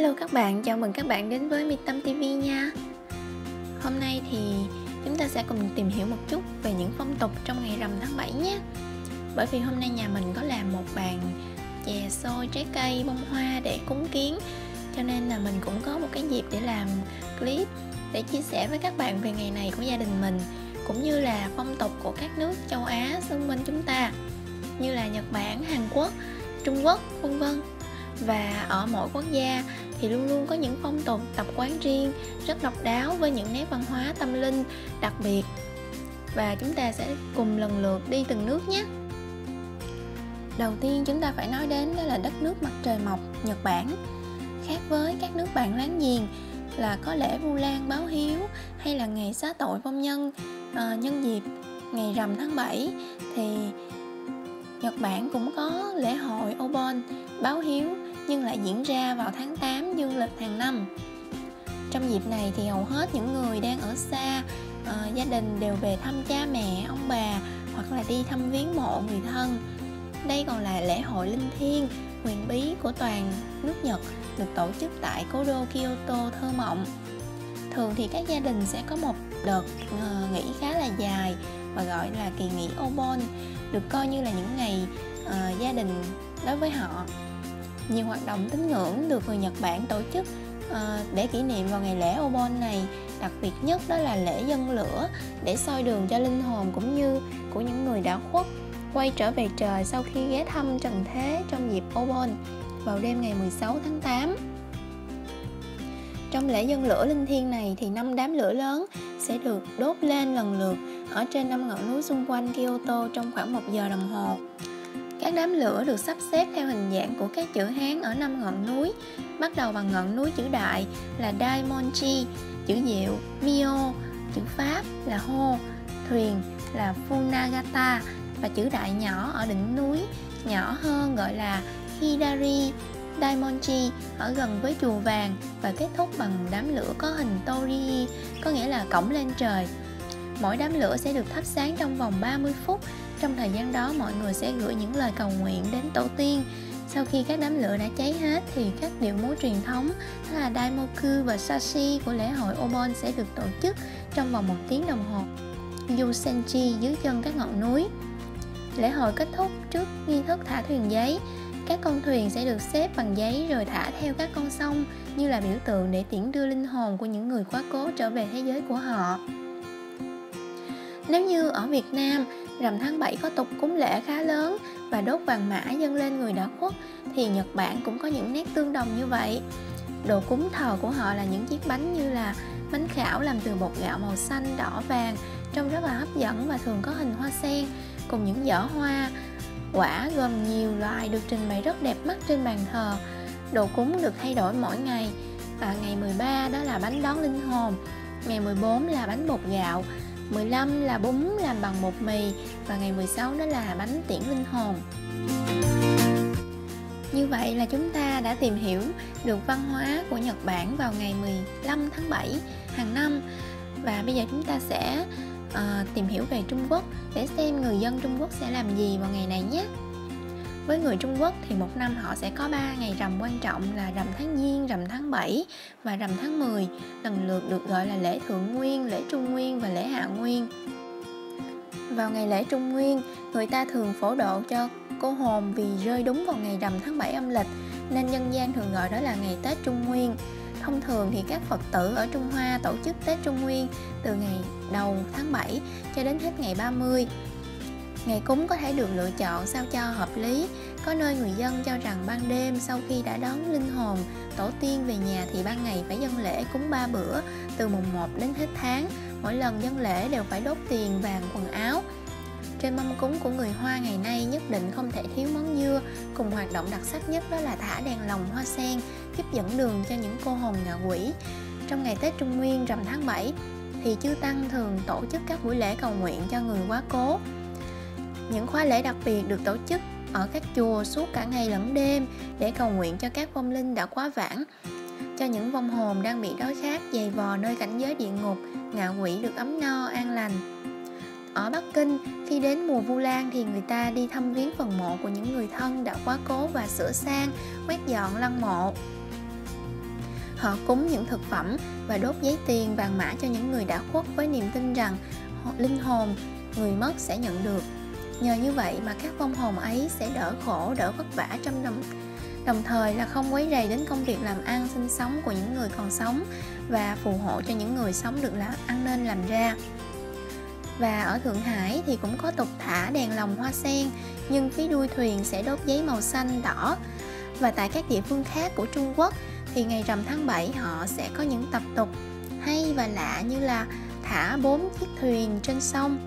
Hello các bạn, chào mừng các bạn đến với Mi Tâm TV nha. Hôm nay thì chúng ta sẽ cùng tìm hiểu một chút về những phong tục trong ngày rằm tháng 7 nhé. Bởi vì hôm nay nhà mình có làm một bàn chè xôi, trái cây, bông hoa để cúng kiến, cho nên là mình cũng có một cái dịp để làm clip để chia sẻ với các bạn về ngày này của gia đình mình, cũng như là phong tục của các nước châu Á xung quanh chúng ta, như là Nhật Bản, Hàn Quốc, Trung Quốc, vân vân. Và ở mỗi quốc gia thì luôn luôn có những phong tục, tập quán riêng rất độc đáo với những nét văn hóa tâm linh đặc biệt. Và chúng ta sẽ cùng lần lượt đi từng nước nhé. Đầu tiên chúng ta phải nói đến đó là đất nước mặt trời mọc, Nhật Bản. Khác với các nước bạn láng giềng là có lễ Vu Lan báo hiếu hay là ngày xá tội vong nhân nhân dịp ngày rằm tháng 7, thì Nhật Bản cũng có lễ hội Obon báo hiếu nhưng lại diễn ra vào tháng 8 dương lịch hàng năm. Trong dịp này thì hầu hết những người đang ở xa gia đình đều về thăm cha mẹ, ông bà hoặc là đi thăm viếng mộ người thân. Đây còn là lễ hội linh thiêng, huyền bí của toàn nước Nhật, được tổ chức tại cố đô Kyoto thơ mộng. Thường thì các gia đình sẽ có một đợt nghỉ khá là dài và gọi là kỳ nghỉ Obon, được coi như là những ngày gia đình đối với họ. Nhiều hoạt động tín ngưỡng được người Nhật Bản tổ chức để kỷ niệm vào ngày lễ Obon này. Đặc biệt nhất đó là lễ dâng lửa để soi đường cho linh hồn cũng như của những người đã khuất quay trở về trời sau khi ghé thăm trần thế trong dịp Obon vào đêm ngày 16 tháng 8. Trong lễ dâng lửa linh thiêng này thì 5 đám lửa lớn sẽ được đốt lên lần lượt ở trên 5 ngọn núi xung quanh Kyoto trong khoảng 1 giờ đồng hồ. Các đám lửa được sắp xếp theo hình dạng của các chữ Hán ở 5 ngọn núi, bắt đầu bằng ngọn núi chữ đại là Daimonji, chữ Diệu Mio, chữ Pháp là Ho, thuyền là Funagata và chữ đại nhỏ ở đỉnh núi nhỏ hơn gọi là Hidari Daimonji ở gần với chùa vàng, và kết thúc bằng đám lửa có hình Torii, có nghĩa là cổng lên trời. Mỗi đám lửa sẽ được thắp sáng trong vòng 30 phút. Trong thời gian đó mọi người sẽ gửi những lời cầu nguyện đến tổ tiên. Sau khi các đám lửa đã cháy hết thì các điệu múa truyền thống là Daimoku và Sashi của lễ hội Obon sẽ được tổ chức trong vòng 1 tiếng đồng hồ Yusenji dưới chân các ngọn núi. Lễ hội kết thúc trước nghi thức thả thuyền giấy. Các con thuyền sẽ được xếp bằng giấy rồi thả theo các con sông như là biểu tượng để tiễn đưa linh hồn của những người quá cố trở về thế giới của họ. Nếu như ở Việt Nam, rằm tháng 7 có tục cúng lễ khá lớn và đốt vàng mã dâng lên người đã khuất, thì Nhật Bản cũng có những nét tương đồng như vậy. Đồ cúng thờ của họ là những chiếc bánh như là bánh khảo làm từ bột gạo màu xanh, đỏ, vàng, trông rất là hấp dẫn và thường có hình hoa sen, cùng những giỏ hoa, quả gồm nhiều loại được trình bày rất đẹp mắt trên bàn thờ. Đồ cúng được thay đổi mỗi ngày. Ngày 13 đó là bánh đón linh hồn, ngày 14 là bánh bột gạo, 15 là bún làm bằng bột mì và ngày 16 đó là bánh tiễn linh hồn. Như vậy là chúng ta đã tìm hiểu được văn hóa của Nhật Bản vào ngày 15 tháng 7 hàng năm. Và bây giờ chúng ta sẽ tìm hiểu về Trung Quốc để xem người dân Trung Quốc sẽ làm gì vào ngày này nhé. Với người Trung Quốc thì một năm họ sẽ có 3 ngày rằm quan trọng là rằm tháng Giêng, rằm tháng 7 và rằm tháng 10, lần lượt được gọi là lễ Thượng Nguyên, lễ Trung Nguyên và lễ Hạ Nguyên. Vào ngày lễ Trung Nguyên, người ta thường phổ độ cho cô hồn vì rơi đúng vào ngày rằm tháng 7 âm lịch, nên dân gian thường gọi đó là ngày Tết Trung Nguyên. Thông thường thì các Phật tử ở Trung Hoa tổ chức Tết Trung Nguyên từ ngày đầu tháng 7 cho đến hết ngày 30. Ngày cúng có thể được lựa chọn sao cho hợp lý. Có nơi người dân cho rằng ban đêm sau khi đã đón linh hồn tổ tiên về nhà thì ban ngày phải dâng lễ cúng 3 bữa từ mùng 1 đến hết tháng. Mỗi lần dâng lễ đều phải đốt tiền, vàng, quần áo. Trên mâm cúng của người Hoa ngày nay nhất định không thể thiếu món dưa, cùng hoạt động đặc sắc nhất đó là thả đèn lồng hoa sen giúp dẫn đường cho những cô hồn ngạ quỷ. Trong ngày Tết Trung Nguyên rằm tháng 7 thì chư tăng thường tổ chức các buổi lễ cầu nguyện cho người quá cố. Những khóa lễ đặc biệt được tổ chức ở các chùa suốt cả ngày lẫn đêm để cầu nguyện cho các vong linh đã quá vãng, cho những vong hồn đang bị đói khát giày vò nơi cảnh giới địa ngục, ngạ quỷ được ấm no an lành. Ở Bắc Kinh, khi đến mùa Vu Lan thì người ta đi thăm viếng phần mộ của những người thân đã quá cố và sửa sang, quét dọn lăng mộ. Họ cúng những thực phẩm và đốt giấy tiền vàng mã cho những người đã khuất với niềm tin rằng linh hồn người mất sẽ nhận được. Nhờ như vậy mà các vong hồn ấy sẽ đỡ khổ, đỡ vất vả đồng thời là không quấy rầy đến công việc làm ăn, sinh sống của những người còn sống và phù hộ cho những người sống được ăn nên làm ra. Và ở Thượng Hải thì cũng có tục thả đèn lồng hoa sen, nhưng phía đuôi thuyền sẽ đốt giấy màu xanh, đỏ. Và tại các địa phương khác của Trung Quốc thì ngày rằm tháng 7 họ sẽ có những tập tục hay và lạ như là thả 4 chiếc thuyền trên sông.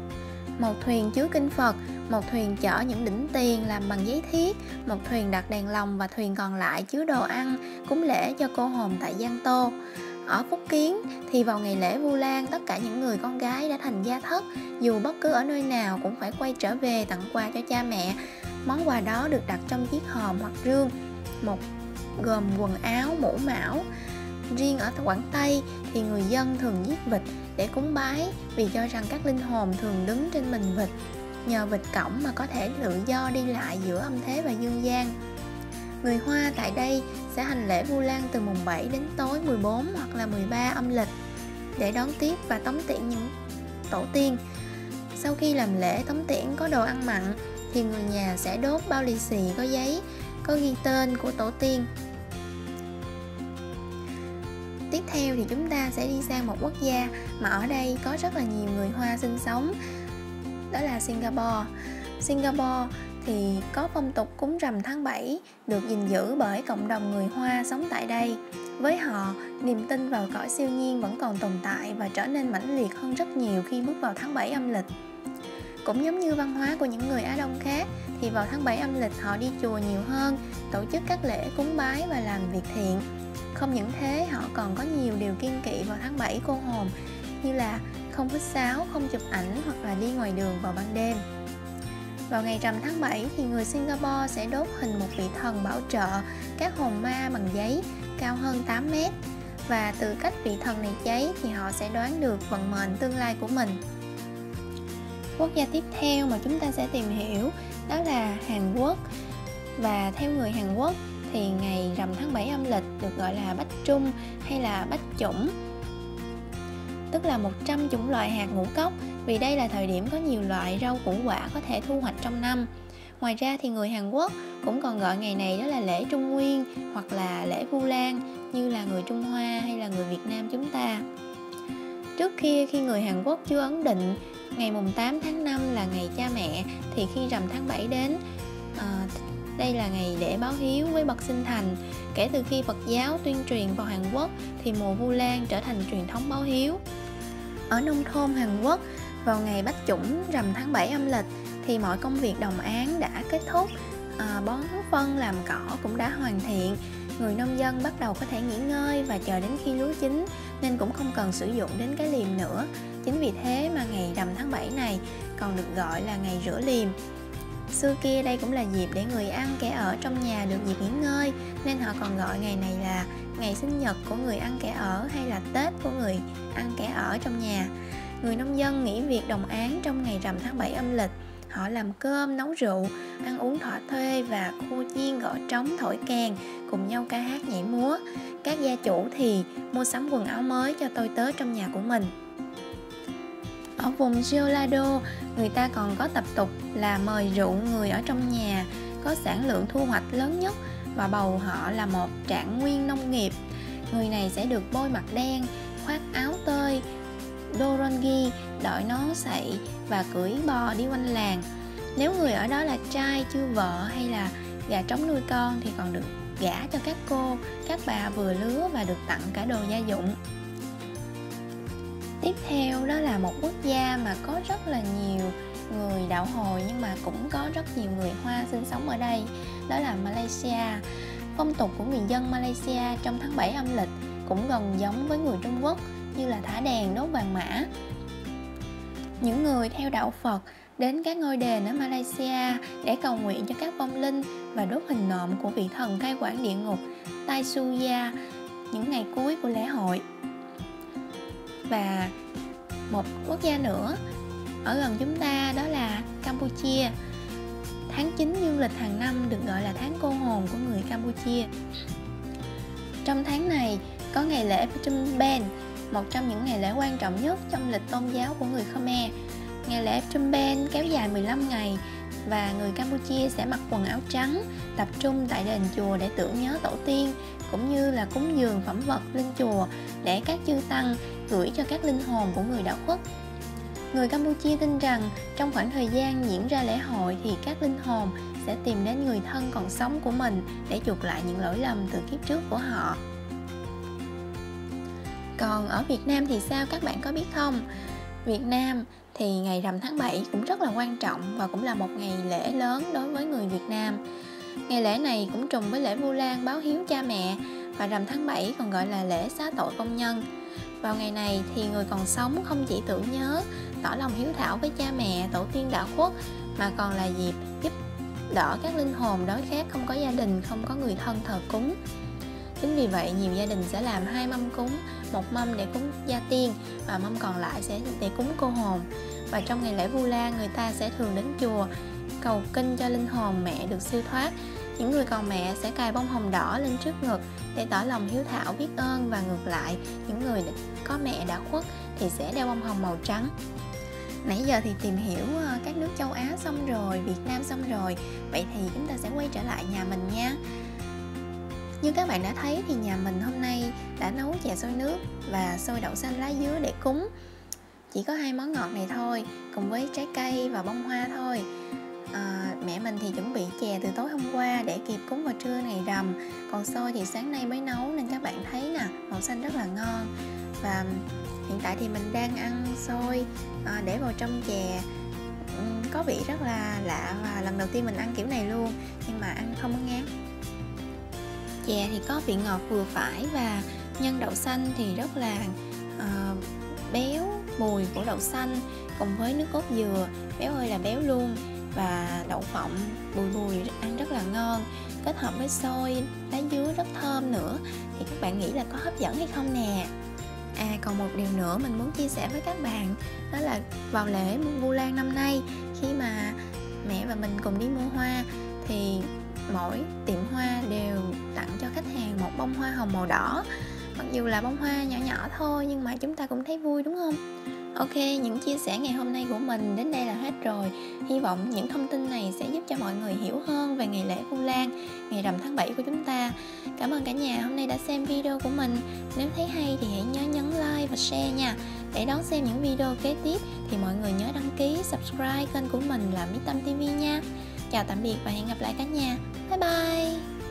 Một thuyền chứa kinh Phật, một thuyền chở những đỉnh tiền làm bằng giấy thiết, một thuyền đặt đèn lồng và thuyền còn lại chứa đồ ăn, cúng lễ cho cô hồn tại Giang Tô. Ở Phúc Kiến thì vào ngày lễ Vu Lan, tất cả những người con gái đã thành gia thất, dù bất cứ ở nơi nào cũng phải quay trở về tặng quà cho cha mẹ. Món quà đó được đặt trong chiếc hòm hoặc rương, gồm quần áo, mũ mão. Riêng ở Quảng Tây thì người dân thường giết vịt để cúng bái, vì cho rằng các linh hồn thường đứng trên mình vịt. Nhờ vịt cõng mà có thể tự do đi lại giữa âm thế và dương gian. Người Hoa tại đây sẽ hành lễ Vu Lan từ mùng 7 đến tối 14 hoặc là 13 âm lịch để đón tiếp và tống tiễn những tổ tiên. Sau khi làm lễ tống tiễn có đồ ăn mặn thì người nhà sẽ đốt bao lì xì có giấy có ghi tên của tổ tiên. Tiếp theo thì chúng ta sẽ đi sang một quốc gia mà ở đây có rất là nhiều người Hoa sinh sống, đó là Singapore. Singapore thì có phong tục cúng rằm tháng 7 được gìn giữ bởi cộng đồng người Hoa sống tại đây. Với họ, niềm tin vào cõi siêu nhiên vẫn còn tồn tại và trở nên mãnh liệt hơn rất nhiều khi bước vào tháng 7 âm lịch. Cũng giống như văn hóa của những người Á Đông khác thì vào tháng 7 âm lịch họ đi chùa nhiều hơn, tổ chức các lễ cúng bái và làm việc thiện. Không những thế, họ còn có nhiều điều kiêng kỵ vào tháng 7 cô hồn, như là không hít sáo, không chụp ảnh hoặc là đi ngoài đường vào ban đêm. Vào ngày rằm tháng 7 thì người Singapore sẽ đốt hình một vị thần bảo trợ các hồn ma bằng giấy cao hơn 8 mét. Và từ cách vị thần này cháy thì họ sẽ đoán được vận mệnh tương lai của mình. Quốc gia tiếp theo mà chúng ta sẽ tìm hiểu đó là Hàn Quốc. Và theo người Hàn Quốc thì ngày rằm tháng 7 âm lịch được gọi là Bách Trung hay là Bách Chủng, tức là 100 chủng loại hạt ngũ cốc, vì đây là thời điểm có nhiều loại rau củ quả có thể thu hoạch trong năm. Ngoài ra thì người Hàn Quốc cũng còn gọi ngày này đó là lễ Trung Nguyên hoặc là lễ Vu Lan như là người Trung Hoa hay là người Việt Nam chúng ta. Trước kia khi người Hàn Quốc chưa ấn định ngày mùng 8 tháng 5 là ngày cha mẹ thì khi rằm tháng 7 đến, đây là ngày để báo hiếu với bậc sinh thành. Kể từ khi Phật giáo tuyên truyền vào Hàn Quốc thì mùa Vu Lan trở thành truyền thống báo hiếu. Ở nông thôn Hàn Quốc, vào ngày Bách Chủng rằm tháng 7 âm lịch thì mọi công việc đồng áng đã kết thúc, bón phân làm cỏ cũng đã hoàn thiện. Người nông dân bắt đầu có thể nghỉ ngơi và chờ đến khi lúa chín nên cũng không cần sử dụng đến cái liềm nữa. Chính vì thế mà ngày rằm tháng 7 này còn được gọi là ngày rửa liềm. Xưa kia đây cũng là dịp để người ăn kẻ ở trong nhà được dịp nghỉ ngơi, nên họ còn gọi ngày này là ngày sinh nhật của người ăn kẻ ở hay là Tết của người ăn kẻ ở trong nhà. Người nông dân nghỉ việc đồng áng trong ngày rằm tháng 7 âm lịch. Họ làm cơm, nấu rượu, ăn uống thỏa thuê và khua chiên, gõ trống, thổi kèn, cùng nhau ca hát nhảy múa. Các gia chủ thì mua sắm quần áo mới cho tôi tớ trong nhà của mình. Ở vùng Jeollado, người ta còn có tập tục là mời rượu người ở trong nhà có sản lượng thu hoạch lớn nhất và bầu họ là một trạng nguyên nông nghiệp. Người này sẽ được bôi mặt đen, khoác áo tơi, dorongi, đội nón sậy và cưỡi bò đi quanh làng. Nếu người ở đó là trai chưa vợ hay là gà trống nuôi con thì còn được gả cho các cô, các bà vừa lứa và được tặng cả đồ gia dụng. Tiếp theo đó là một quốc gia mà có rất là nhiều người đạo Hồi nhưng mà cũng có rất nhiều người Hoa sinh sống ở đây, đó là Malaysia. Phong tục của người dân Malaysia trong tháng 7 âm lịch cũng gần giống với người Trung Quốc, như là thả đèn, đốt vàng mã. Những người theo đạo Phật đến các ngôi đền ở Malaysia để cầu nguyện cho các vong linh và đốt hình nộm của vị thần cai quản địa ngục Tai Suya những ngày cuối của lễ hội. Và một quốc gia nữa ở gần chúng ta đó là Campuchia. Tháng 9 dương lịch hàng năm được gọi là tháng cô hồn của người Campuchia. Trong tháng này, có ngày lễ Trumben, một trong những ngày lễ quan trọng nhất trong lịch tôn giáo của người Khmer. Ngày lễ Trumben kéo dài 15 ngày và người Campuchia sẽ mặc quần áo trắng, tập trung tại đền chùa để tưởng nhớ tổ tiên, cũng như là cúng dường phẩm vật lên chùa để các chư tăng gửi cho các linh hồn của người đã khuất. Người Campuchia tin rằng trong khoảng thời gian diễn ra lễ hội thì các linh hồn sẽ tìm đến người thân còn sống của mình để chuộc lại những lỗi lầm từ kiếp trước của họ. Còn ở Việt Nam thì sao các bạn có biết không? Việt Nam thì ngày rằm tháng 7 cũng rất là quan trọng và cũng là một ngày lễ lớn đối với người Việt Nam. Ngày lễ này cũng trùng với lễ Vu Lan báo hiếu cha mẹ, và rằm tháng 7 còn gọi là lễ xá tội công nhân. Vào ngày này thì người còn sống không chỉ tưởng nhớ, tỏ lòng hiếu thảo với cha mẹ, tổ tiên đã khuất, mà còn là dịp giúp đỡ các linh hồn đói khát không có gia đình, không có người thân thờ cúng. Chính vì vậy nhiều gia đình sẽ làm 2 mâm cúng, một mâm để cúng gia tiên và mâm còn lại sẽ để cúng cô hồn. Và trong ngày lễ Vu Lan, người ta sẽ thường đến chùa cầu kinh cho linh hồn mẹ được siêu thoát. Những người còn mẹ sẽ cài bông hồng đỏ lên trước ngực để tỏ lòng hiếu thảo biết ơn, và ngược lại, những người có mẹ đã khuất thì sẽ đeo bông hồng màu trắng. Nãy giờ thì tìm hiểu các nước châu Á xong rồi, Việt Nam xong rồi. Vậy thì chúng ta sẽ quay trở lại nhà mình nha. Như các bạn đã thấy thì nhà mình hôm nay đã nấu chè xôi nước và xôi đậu xanh lá dứa để cúng. Chỉ có 2 món ngọt này thôi, cùng với trái cây và bông hoa thôi. Mẹ mình thì chuẩn bị chè từ tối hôm qua để kịp cúng vào trưa ngày rằm. Còn xôi thì sáng nay mới nấu nên các bạn thấy nè, màu xanh rất là ngon. Và hiện tại thì mình đang ăn xôi để vào trong chè. Có vị rất là lạ và lần đầu tiên mình ăn kiểu này luôn, nhưng mà ăn không có ngán. Chè thì có vị ngọt vừa phải, và nhân đậu xanh thì rất là béo, mùi của đậu xanh cùng với nước cốt dừa béo ơi là béo luôn, và đậu phộng bùi bùi ăn rất là ngon, kết hợp với xôi lá dứa rất thơm nữa. Thì các bạn nghĩ là có hấp dẫn hay không nè? Còn một điều nữa mình muốn chia sẻ với các bạn, đó là vào lễ Vu Lan năm nay, khi mà mẹ và mình cùng đi mua hoa thì mỗi tiệm hoa đều tặng cho khách hàng một bông hoa hồng màu đỏ. Mặc dù là bông hoa nhỏ nhỏ thôi nhưng mà chúng ta cũng thấy vui, đúng không? Ok, những chia sẻ ngày hôm nay của mình đến đây là hết rồi. Hy vọng những thông tin này sẽ giúp cho mọi người hiểu hơn về ngày lễ Vu Lan, ngày rằm tháng 7 của chúng ta. Cảm ơn cả nhà hôm nay đã xem video của mình. Nếu thấy hay thì hãy nhớ nhấn like và share nha. Để đón xem những video kế tiếp thì mọi người nhớ đăng ký, subscribe kênh của mình là Mỹ Tâm TV nha. Chào tạm biệt và hẹn gặp lại cả nhà. Bye bye.